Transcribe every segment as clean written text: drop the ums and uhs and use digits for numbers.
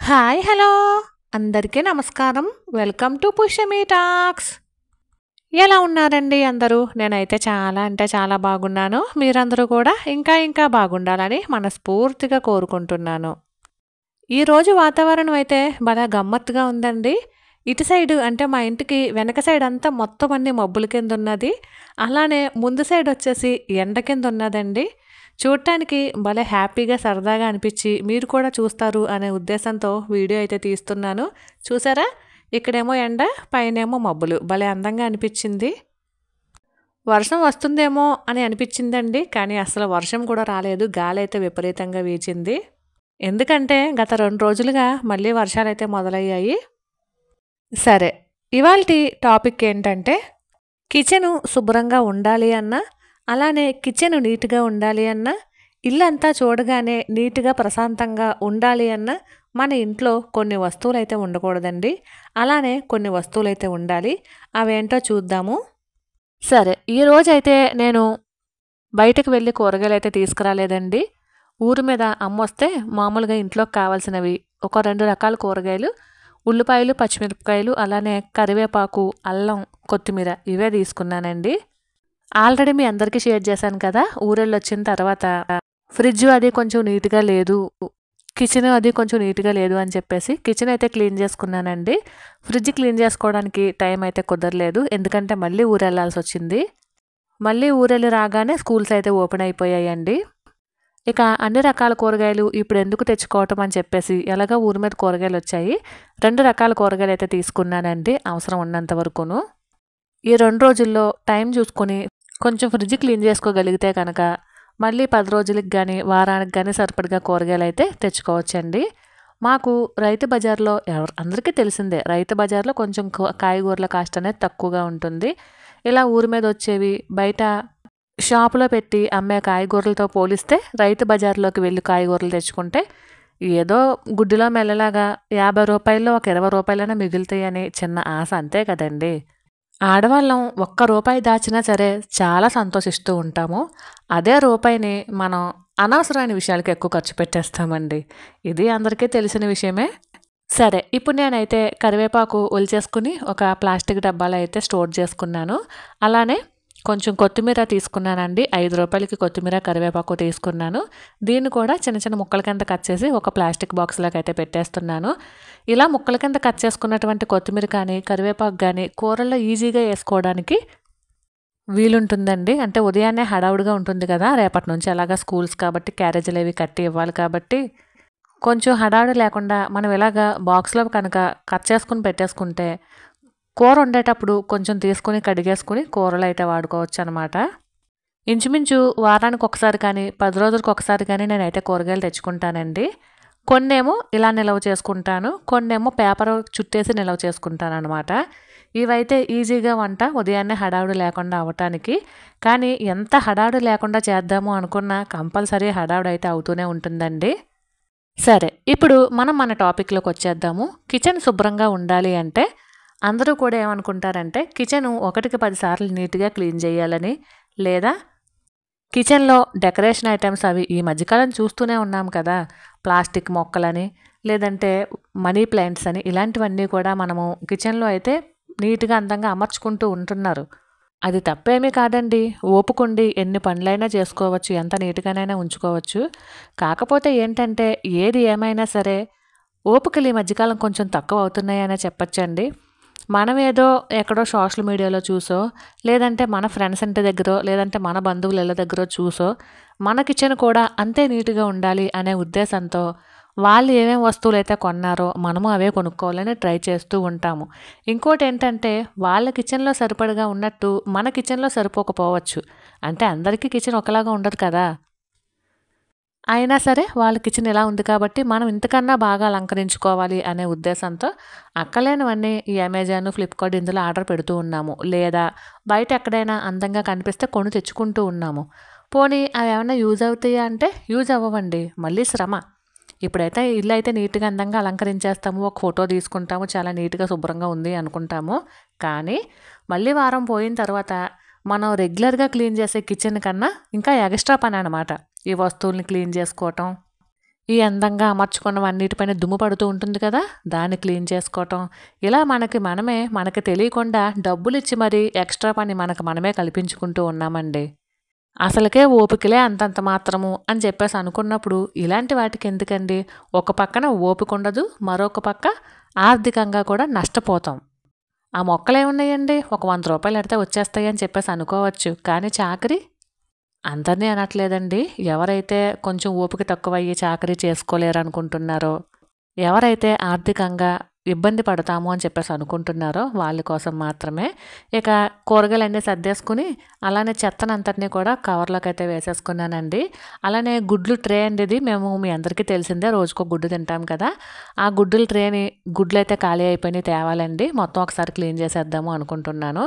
Hi hello అందరికీ నమస్కారం. Welcome to Pushyami talks. ఎలా ఉన్నారండి అందరూ? నేనైతే చాలా అంటే చాలా బాగున్నాను. మీరందరూ కూడా ఇంకా బాగుండాలని మనస్ఫూర్తిగా కోరుకుంటున్నాను. ఈరోజు వాతావరణం అయితే భలే గమ్మత్తుగా ఉందండి. ఇటు సైడు అంటే మా ఇంటికి వెనక సైడ్ అంతా మొత్తం అన్ని మబ్బుల కింద ఉన్నది. అలానే ముందు సైడ్ వచ్చేసి ఎండ కింద ఉన్నదండి. చూడటానికి భలే హ్యాపీగా సరదాగా అనిపించి మీరు కూడా చూస్తారు అనే ఉద్దేశంతో వీడియో అయితే తీస్తున్నాను. చూసారా? ఇక్కడేమో ఎండ, పైనేమో మబ్బులు. భలే అందంగా అనిపించింది. వర్షం వస్తుందేమో అని అనిపించిందండి. కానీ అసలు వర్షం కూడా రాలేదు. గాలి అయితే విపరీతంగా వీచింది. ఎందుకంటే గత 2 రోజులుగా మళ్ళీ వర్షాలైతే మొదలయ్యాయి. సరే, ఇవాల్టి టాపిక్ ఏంటంటే కిచెను శుభ్రంగా ఉండాలి అన్నా, అలానే కిచెను నీట్‌గా ఉండాలి అన్నా, ఇల్లంతా చూడగానే నీట్‌గా ప్రశాంతంగా ఉండాలి అన్నా, మన ఇంట్లో కొన్ని వస్తువులైతే ఉండకూడదండి. అలానే కొన్ని వస్తువులైతే ఉండాలి. అవేంటో చూద్దాము. సరే, ఈరోజైతే నేను బయటకు వెళ్ళి కూరగాయలైతే తీసుకురాలేదండి. ఊరు మీద అమ్మొస్తే మామూలుగా ఇంట్లోకి కావాల్సినవి ఒక 2 రకాల కూరగాయలు, ఉల్లిపాయలు, పచ్చిమిరపకాయలు, అలానే కరివేపాకు, అల్లం, కొత్తిమీర ఇవే తీసుకున్నానండి. ఆల్రెడీ మీ అందరికీ షేర్ చేశాను కదా! ఊరెళ్ళొచ్చిన తర్వాత ఫ్రిడ్జ్ అది కొంచెం నీట్‌గా లేదు. కిచెన్ అది కొంచెం నీట్‌గా లేదు అని చెప్పేసి కిచెన్ అయితే క్లీన్ చేసుకున్నానండి. ఫ్రిడ్జ్ క్లీన్ చేసుకోవడానికి టైం అయితే కుదరలేదు. ఎందుకంటే మళ్ళీ ఊరెళ్ళాల్సొచ్చింది. మళ్ళీ ఊరెళ్ళి రాగానే స్కూల్స్ అయితే ఓపెన్ అయిపోయాయండి. ఇక అన్ని రకాల కూరగాయలు ఇప్పుడెందుకు తెచ్చుకోవటం అని చెప్పేసి ఎలాగో ఊరి మీద కూరగాయలొచ్చాయి. 2 రకాల కూరగాయలైతే తీసుకున్నానండి అవసరం ఉన్నంత వరకును. ఈ 2 రోజుల్లో టైం చూసుకొని కొంచెం ఫ్రిడ్జ్ క్లీన్ చేసుకోగలిగితే కనుక మళ్ళీ 10 రోజులకి గానీ, వారానికి గానీ సరిపడగా కూరగాయలైతే తెచ్చుకోవచ్చండి. మాకు రైతు బజార్‌లో అందరికీ తెలిసిందే. రైతు బజార్‌లో కొంచెం కాయగూరల కాస్ట్ అనేది తక్కువగా ఉంటుంది. ఇలా ఊరి మీద వచ్చేవి బయట షాపులో పెట్టి అమ్మే కాయగూరలతో పోలిస్తే రైతు బజార్‌లోకి వెళ్ళి కాయగూరలు తెచ్చుకుంటే ఏదో గుడ్డిలో మెల్లలాగా రూ. 50లో ఒక రూ. 20 మిగులుతాయని చిన్న ఆశ అంతే కదండీ! ఆడవాళ్ళం ఒక్క రూపాయి దాచినా సరే చాలా సంతోషిస్తూ ఉంటాము. అదే రూపాయిని మనం అనవసరమైన విషయాలకి ఎక్కువ ఖర్చు పెట్టేస్తామండి. ఇది అందరికీ తెలిసిన విషయమే. సరే, ఇప్పుడు నేనైతే కరివేపాకు ఒలిచేసుకుని ఒక ప్లాస్టిక్ డబ్బాలో అయితే స్టోర్ చేసుకున్నాను. అలానే కొంచెం కొత్తిమీర తీసుకున్నానండి. రూ. 5కి కొత్తిమీర, కరివేపాకు తీసుకున్నాను. దీన్ని కూడా చిన్న చిన్న ముక్కల కింద కట్ చేసి ఒక ప్లాస్టిక్ బాక్స్‌లోకి అయితే పెట్టేస్తున్నాను. ఇలా ముక్కల కింద కట్ చేసుకున్నటువంటి కొత్తిమీర కానీ, కరివేపాకు గానీ కూరల్లో ఈజీగా ఏసుకోవడానికి వీలుంటుందండి. అంటే ఉదయాన్నే హడావుడిగా ఉంటుంది కదా! రేపటి నుంచి ఎలాగా స్కూల్స్ కాబట్టి క్యారేజీలవి కట్టి ఇవ్వాలి కాబట్టి కొంచెం హడావుడి లేకుండా మనం ఇలాగా బాక్స్‌లో కనుక కట్ చేసుకొని పెట్టేసుకుంటే కూర వండేటప్పుడు కొంచెం తీసుకొని కడిగేసుకొని కూరలో అయితే వాడుకోవచ్చనమాట. ఇంచుమించు వారానికి ఒకసారి కానీ, 10 రోజులకు ఒకసారి కానీ నేనైతే కూరగాయలు తెచ్చుకుంటానండి. కొన్నేమో ఇలా నిల్వ చేసుకుంటాను. కొన్నేమో పేపర్ చుట్టేసి నిల్వ చేసుకుంటాననమాట. ఇవైతే ఈజీగా వంట ఉదయాన్నే హడావుడి లేకుండా అవ్వటానికి. కానీ ఎంత హడావుడి లేకుండా చేద్దాము అనుకున్నా కంపల్సరీ హడావుడి అయితే అవుతూనే ఉంటుందండి. సరే, ఇప్పుడు మనం మన టాపిక్‌లోకి వచ్చేద్దాము. కిచెన్ శుభ్రంగా ఉండాలి అంటే అందరూ కూడా ఏమనుకుంటారంటే కిచెను 1కి 10 సార్లు నీట్‌గా క్లీన్ చేయాలని, లేదా కిచెన్‌లో డెకరేషన్ ఐటెమ్స్ అవి ఈ మధ్యకాలం చూస్తూనే ఉన్నాం కదా! ప్లాస్టిక్ మొక్కలని, లేదంటే మనీ ప్లాంట్స్ అని ఇలాంటివన్నీ కూడా మనము కిచెన్‌లో అయితే నీట్‌గా అందంగా అమర్చుకుంటూ ఉంటున్నారు. అది తప్పేమీ కాదండి. ఓపుకుండి ఎన్ని పనులైనా చేసుకోవచ్చు. ఎంత నీట్‌గానైనా ఉంచుకోవచ్చు. కాకపోతే ఏంటంటే ఏది ఏమైనా సరే ఓపికలు ఈ మధ్యకాలం కొంచెం తక్కువ అవుతున్నాయనే చెప్పొచ్చండి. మనమేదో ఎక్కడో సోషల్ మీడియాలో చూసో, లేదంటే మన ఫ్రెండ్స్ ఇంటి దగ్గరో, లేదంటే మన బంధువుల ఇళ్ళ దగ్గరో చూసో, మన కిచెన్ కూడా అంతే నీట్‌గా ఉండాలి అనే ఉద్దేశంతో వాళ్ళు ఏమేం వస్తువులైతే కొన్నారో మనము అవే కొనుక్కోవాలని ట్రై చేస్తూ ఉంటాము. ఇంకోటేంటంటే వాళ్ళ కిచెన్‌లో సరిపడగా ఉన్నట్టు మన కిచెన్‌లో సరిపోకపోవచ్చు. అంటే అందరికీ కిచెన్ ఒకలాగా ఉండదు కదా! అయినా సరే వాళ్ళ కిచెన్ ఇలా ఉంది కాబట్టి మనం ఇంతకన్నా బాగా అలంకరించుకోవాలి అనే ఉద్దేశంతో అక్కర్లేనివన్నీ ఈ అమెజాన్, ఫ్లిప్‌కార్ట్ ఇందులో ఆర్డర్ పెడుతూ ఉన్నాము. లేదా బయట ఎక్కడైనా అందంగా కనిపిస్తే కొని తెచ్చుకుంటూ ఉన్నాము. పోనీ అవేమన్నా యూజ్ అవుతాయా అంటే యూజ్ అవ్వవండి. మళ్ళీ శ్రమ. ఇప్పుడైతే ఇల్లు అయితే నీట్‌గా అందంగా అలంకరించేస్తాము. ఒక ఫోటో తీసుకుంటాము. చాలా నీట్‌గా శుభ్రంగా ఉంది అనుకుంటాము. కానీ మళ్ళీ వారం పోయిన తర్వాత మనం రెగ్యులర్‌గా క్లీన్ చేసే కిచెన్ కన్నా ఇంకా ఎగస్ట్రా పననమాట. ఈ వస్తువుల్ని క్లీన్ చేసుకోవటం, ఈ అందంగా అమర్చుకున్నవన్నిటిపైన దుమ్ము పడుతూ ఉంటుంది కదా, దాన్ని క్లీన్ చేసుకోవటం. ఇలా మనకి తెలియకుండా డబ్బులిచ్చి మరీ ఎక్స్ట్రా పని మనమే కల్పించుకుంటూ ఉన్నామండి. అసలుకే ఓపికలే అంతంత మాత్రము అని చెప్పేసి అనుకున్నప్పుడు ఇలాంటి వాటికి ఎందుకండి? ఒక పక్కన ఓపిక ఉండదు, మరొక పక్క ఆర్థికంగా కూడా నష్టపోతాం. ఆ మొక్కలేమున్నాయండి, ఒక ₹100 ఎడితే వచ్చేస్తాయి అని చెప్పేసి అనుకోవచ్చు. కానీ చాకరీ అందరినీ అనట్లేదండి. ఎవరైతే కొంచెం ఓపిక తక్కువయ్యి చాకరీ చేసుకోలేరనుకుంటున్నారో, ఎవరైతే ఆర్థికంగా ఇబ్బంది పడతాము అని చెప్పేసి అనుకుంటున్నారో వాళ్ళ కోసం మాత్రమే. ఇక కూరగాయలన్నీ సర్దేసుకుని అలానే చెత్తనంతటిని కూడా కవర్లోకి అయితే వేసేసుకున్నానండి. అలానే గుడ్లు ట్రే అండి ఇది. మీ అందరికీ తెలిసిందే, రోజుకో గుడ్డు తింటాం కదా. ఆ గుడ్లు అయితే ఖాళీ అయిపోయినాయి, తేవాలండి. మొత్తం ఒకసారి క్లీన్ చేసేద్దాము అనుకుంటున్నాను.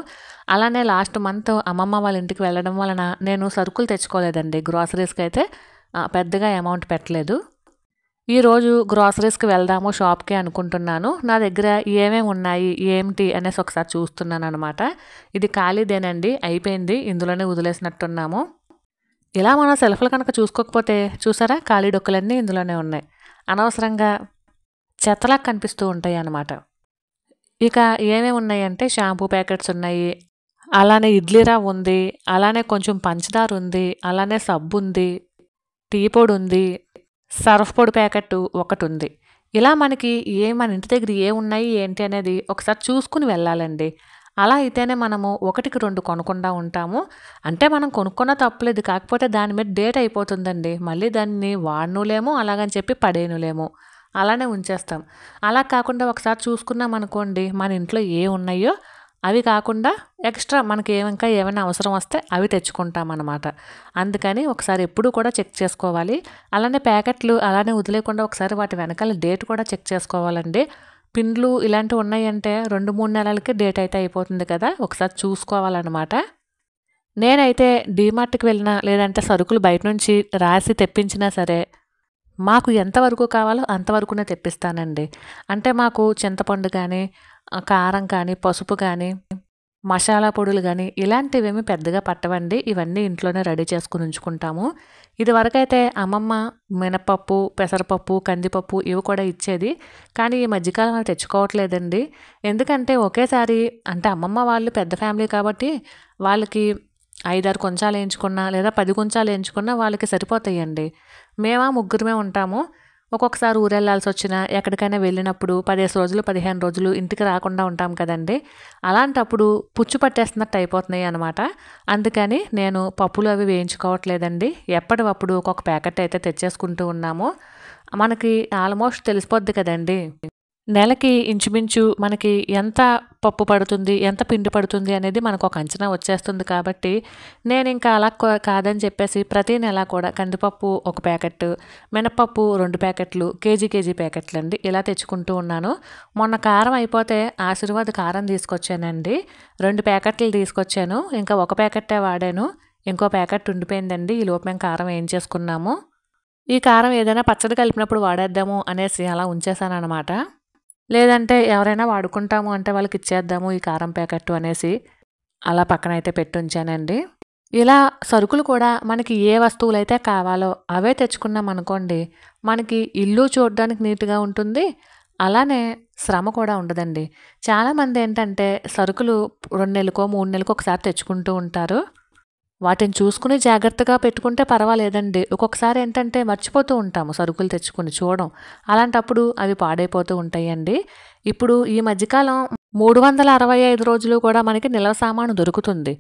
అలానే లాస్ట్ మంత్ అమ్మమ్మ వాళ్ళ ఇంటికి వెళ్ళడం వలన నేను సరుకులు తెచ్చుకోలేదండి. గ్రోసరీస్కి అయితే పెద్దగా అమౌంట్ పెట్టలేదు. ఈరోజు గ్రోసరీస్కి వెళ్దాము షాప్కి అనుకుంటున్నాను. నా దగ్గర ఏమేమి ఉన్నాయి ఏమిటి అనేసి ఒకసారి చూస్తున్నాను అనమాట. ఇది ఖాళీదేనండి, అయిపోయింది, ఇందులోనే వదిలేసినట్టున్నాము. ఇలా మనం సెల్ఫ్లు కనుక చూసుకోకపోతే చూసారా, ఖాళీ డొక్కులన్నీ ఇందులోనే ఉన్నాయి. అనవసరంగా చెత్తలా కనిపిస్తూ ఉంటాయి అన్నమాట. ఇక ఏమేమి ఉన్నాయంటే షాంపూ ప్యాకెట్స్ ఉన్నాయి, అలానే ఇడ్లీ రవ్వ ఉంది, అలానే కొంచెం పంచదార ఉంది, అలానే సబ్బు ఉంది, టీ పొడి ఉంది, సర్ఫ్ పొడి ప్యాకెట్ ఒకటి ఉంది. ఇలా మనకి మన ఇంటి దగ్గర ఏమున్నాయి ఏంటి అనేది ఒకసారి చూసుకుని వెళ్ళాలండి. అలా అయితేనే మనము 1కి 2 కొనకుండా ఉంటాము. అంటే మనం కొనుక్కున్న తప్పులేదు, కాకపోతే దాని మీద డేట్ అయిపోతుందండి. మళ్ళీ దాన్ని వాడనులేము, అలాగని చెప్పి పడేయనులేము, అలానే ఉంచేస్తాం. అలా కాకుండా ఒకసారి చూసుకున్నాం అనుకోండి, మన ఇంట్లో ఉన్నాయో అవి కాకుండా ఎక్స్ట్రా మనకి ఇంకా ఏమైనా అవసరం వస్తే అవి తెచ్చుకుంటామన్నమాట. అందుకని ఒకసారి ఎప్పుడూ కూడా చెక్ చేసుకోవాలి. అలానే ప్యాకెట్లు అలానే వదిలేకుండా ఒకసారి వాటి వెనకాల డేట్ కూడా చెక్ చేసుకోవాలండి. పిండ్లు ఇలాంటివి ఉన్నాయంటే 2-3 నెలలకి డేట్ అయితే అయిపోతుంది కదా, ఒకసారి చూసుకోవాలన్నమాట. నేనైతే డీమార్ట్కి వెళ్ళినా లేదంటే సరుకులు బయట నుంచి రాసి తెప్పించినా సరే మాకు ఎంతవరకు కావాలో అంతవరకునే తెప్పిస్తానండి. అంటే మాకు చింతపండు కానీ, కారం కానీ, పసుపు కానీ, మసాలా పొడులు కానీ ఇలాంటివేమీ పెద్దగా పట్టవండి. ఇవన్నీ ఇంట్లోనే రెడీ చేసుకుని ఉంచుకుంటాము. ఇదివరకైతే అమ్మమ్మ మినపప్పు, పెసరపప్పు, కందిపప్పు ఇవి కూడా ఇచ్చేది. కానీ ఈ మధ్యకాలం అవి తెచ్చుకోవట్లేదండి. ఎందుకంటే ఒకేసారి అంటే అమ్మమ్మ వాళ్ళు పెద్ద ఫ్యామిలీ కాబట్టి వాళ్ళకి 5-6 కొంచాలు వేయించుకున్నా లేదా 10 కొంచాలు వేయించుకున్నా వాళ్ళకి సరిపోతాయండి. ముగ్గురమే ఉంటాము. ఒక్కొక్కసారి ఊరెళ్ళాల్సి వచ్చినా ఎక్కడికైనా వెళ్ళినప్పుడు 15 రోజులు 15 రోజులు ఇంటికి రాకుండా ఉంటాం కదండి. అలాంటప్పుడు పుచ్చు పట్టేస్తున్నట్టు అయిపోతున్నాయి అనమాట. అందుకని నేను పప్పులు అవి వేయించుకోవట్లేదండి. ఎప్పటికప్పుడు ఒక్కొక్క ప్యాకెట్ అయితే తెచ్చేసుకుంటూ ఉన్నాము. మనకి ఆల్మోస్ట్ తెలిసిపోద్ది కదండి, నెలకి ఇంచుమించు మనకి ఎంత పప్పు పడుతుంది, ఎంత పిండి పడుతుంది అనేది మనకు ఒక అంచనా వచ్చేస్తుంది. కాబట్టి నేను ఇంకా అలా కాదని చెప్పేసి ప్రతి నెల కూడా కందిపప్పు 1 ప్యాకెట్, మినపప్పు 2 ప్యాకెట్లు, కేజీ ప్యాకెట్లు అండి ఇలా తెచ్చుకుంటూ ఉన్నాను. మొన్న కారం అయిపోతే ఆశీర్వాద్ కారం తీసుకొచ్చానండి. 2 ప్యాకెట్లు తీసుకొచ్చాను. ఇంకా 1 ప్యాకెట్టే వాడాను, ఇంకో ప్యాకెట్ ఉండిపోయిందండి. ఈ లోపు మేము కారం ఏం చేసుకున్నాము. ఈ కారం ఏదైనా పచ్చడి కలిపినప్పుడు వాడేద్దాము అనేసి అలా ఉంచేసాను అనమాట. లేదంటే ఎవరైనా వాడుకుంటాము అంటే వాళ్ళకి ఇచ్చేద్దాము ఈ కారం ప్యాకెట్ అనేసి అలా పక్కన అయితే పెట్టి ఉంచానండి. ఇలా సరుకులు కూడా మనకి ఏ వస్తువులైతే కావాలో అవే తెచ్చుకున్నాం అనుకోండి, మనకి ఇల్లు చూడడానికి నీట్గా ఉంటుంది, అలానే శ్రమ కూడా ఉండదండి. చాలామంది ఏంటంటే సరుకులు 2 నెలలకో 3 నెలలకో ఒకసారి తెచ్చుకుంటూ ఉంటారు. వాటిని చూసుకుని జాగ్రత్తగా పెట్టుకుంటే పర్వాలేదండి. ఒక్కొక్కసారి ఏంటంటే మర్చిపోతూ ఉంటాము సరుకులు తెచ్చుకుని చూడడం. అలాంటప్పుడు అవి పాడైపోతూ ఉంటాయండి. ఇప్పుడు ఈ మధ్యకాలం 365 రోజులు కూడా మనకి నిల్వ సామాను దొరుకుతుంది.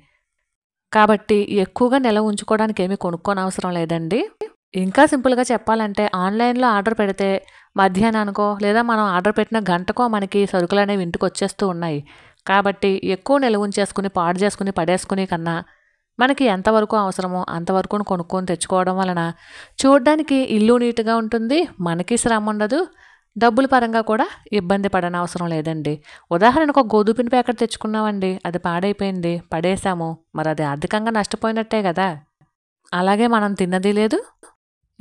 కాబట్టి ఎక్కువగా నిల్వ ఉంచుకోవడానికి ఏమీ కొనుక్కోనవసరం లేదండి. ఇంకా సింపుల్గా చెప్పాలంటే ఆన్లైన్లో ఆర్డర్ పెడితే మధ్యాహ్నానికో లేదా మనం ఆర్డర్ పెట్టిన గంటకో మనకి సరుకులు అనేవి ఇంటికి వచ్చేస్తూ ఉన్నాయి. కాబట్టి ఎక్కువ నిల్వ ఉంచేసుకుని పాడు చేసుకుని పడేసుకునే కన్నా మనకి ఎంతవరకు అవసరమో అంతవరకు కొనుక్కొని తెచ్చుకోవడం వలన చూడడానికి ఇల్లు నీట్గా ఉంటుంది, మనకి శ్రమ ఉండదు, డబ్బుల పరంగా కూడా ఇబ్బంది పడనవసరం లేదండి. ఉదాహరణకు ఒక గోధుమ పిండి ప్యాకెట్ తెచ్చుకున్నామండి, అది పాడైపోయింది, పడేసాము, మరి అది ఆర్థికంగా నష్టపోయినట్టే కదా. అలాగే మనం తిన్నది లేదు,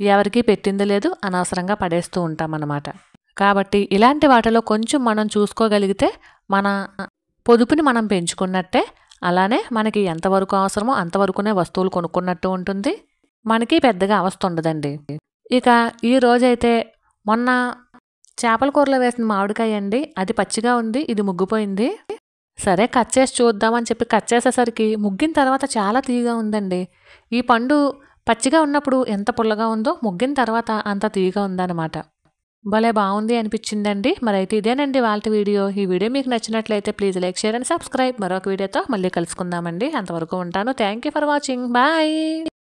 ఎవరికి పెట్టింది లేదు, అనవసరంగా పడేస్తూ ఉంటామన్నమాట. కాబట్టి ఇలాంటి వాటిలో కొంచెం మనం చూసుకోగలిగితే మన పొదుపుని మనం పెంచుకున్నట్టే, అలానే మనకి ఎంతవరకు అవసరమో అంతవరకునే వస్తువులు కొనుక్కున్నట్టు ఉంటుంది, మనకి పెద్దగా అవస్థ ఉండదండి. ఇక ఈ రోజైతే మొన్న చేపల కూరలో వేసిన మామిడికాయ అండి, అది పచ్చిగా ఉంది, ఇది ముగ్గిపోయింది. సరే కట్ చేసి చూద్దామని చెప్పి కట్ చేసేసరికి ముగ్గిన తర్వాత చాలా తీయగా ఉందండి. ఈ పండు పచ్చిగా ఉన్నప్పుడు ఎంత పుల్లగా ఉందో ముగ్గిన తర్వాత అంత తీయగా ఉందన్నమాట. భలే బాగుంది అనిపించిందండి. మరైతే ఇదేనండి వాళ్ళ వీడియో. ఈ వీడియో మీకు నచ్చినట్లయితే please like, share and subscribe. మరొక వీడియోతో మళ్ళీ కలుసుకుందామండి. అంతవరకు ఉంటాను. Thank you for watching. Bye.